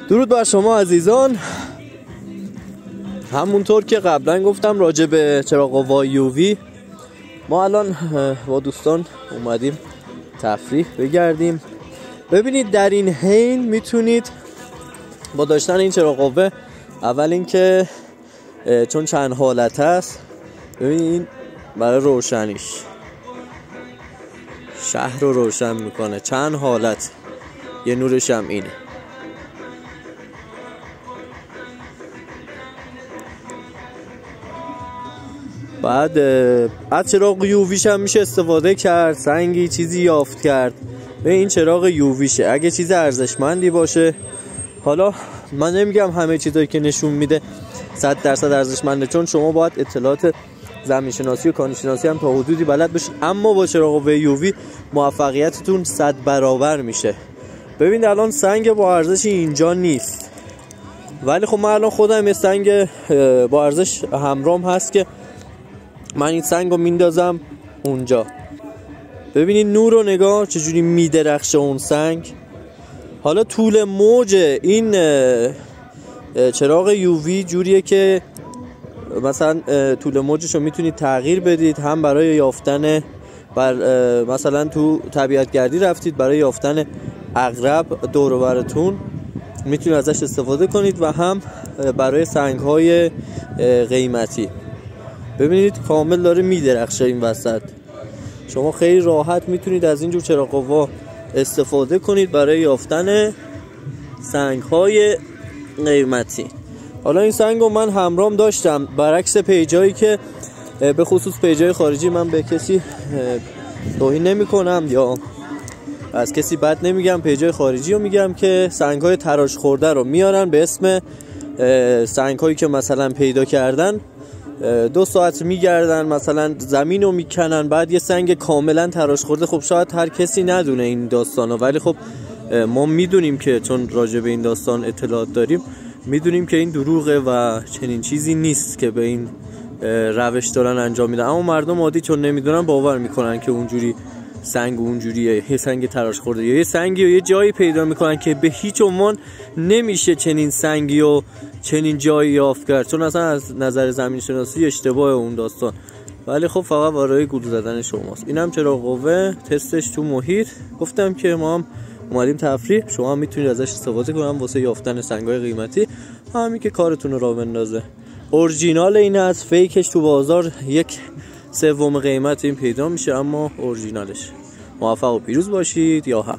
درود بر شما عزیزان. همونطور که قبلا گفتم راجع به چراغ قوای یووی، ما الان با دوستان اومدیم تفریح بگردیم. ببینید در این حین میتونید با داشتن این چراغ قوه، اول اینکه چون چند حالت هست، ببینید برای روشنیش شهر رو روشن میکنه، چند حالت، یه نورش هم اینه. بعد از چراغ یوویش هم میشه استفاده کرد، سنگی چیزی یافت کرد به این چراغ یوویشه اگه چیز ارزشمندی باشه. حالا من نمیگم همه چیزایی که نشون میده 100% ارزشمنده، چون شما باید اطلاعات زمین شناسی و کانی شناسی هم تا حدودی بلد باشید، اما با چراغ قوه یووی موفقیتتون 100 برابر میشه. ببین الان سنگ با ارزشی اینجا نیست، ولی خب من الان خودم یه سنگ با ارزش همرام هست که من این سنگ رو میندازم اونجا. ببینید نور رو نگاه چجوری میدرخشه اون سنگ. حالا طول موج این چراغ یووی جوریه که مثلا طول موجش رو میتونید تغییر بدید، هم برای یافتن مثلا تو طبیعت گردی رفتید برای یافتن عقرب دور و براتون میتونید ازش استفاده کنید، و هم برای سنگ های قیمتی. ببینید کامل داره میدرخشه این وسط. شما خیلی راحت میتونید از اینجور چراغ قوا استفاده کنید برای یافتن سنگ های قیمتی. حالا این سنگ رو من همرام داشتم، برعکس پیجایی که به خصوص پیجای خارجی من به کسی توهین نمی کنم یا از کسی بد نمیگم، پیجای خارجی رو میگم که سنگ های تراش خورده رو میارن به اسم سنگ هایی که مثلا پیدا کردن، 2 ساعت میگردن مثلا زمین رو میکنن، بعد یه سنگ کاملا تراش خورده. خب شاید هر کسی ندونه این داستانو، ولی خب ما میدونیم که چون راجع به این داستان اطلاعات داریم، میدونیم که این دروغه و چنین چیزی نیست که به این روش دارن انجام میدن. اما مردم عادی چون نمیدونن باور میکنن که اونجوری سنگ اونجوریه، یه سنگ تراش خورده یا یه سنگی و یه جایی پیدا میکنن که به هیچ عنوان نمیشه چنین سنگی و چنین جایی یافت کرد، چون اصلا از نظر زمین شناسی اشتباه اون داستان. ولی خب فقط برای گول زدن شماست. اینم چراغ قوه تستش تو محیط. گفتم که ما هم اومدیم تفریح، شما هم میتونید ازش استفاده کنید واسه یافتن سنگ‌های قیمتی، همین که کارتون رو راه بندازه. اورجینال این از فیکش تو بازار 1/3 قیمت این پیدا میشه، اما اورجینالش. موفق و پیروز باشید. یا حق.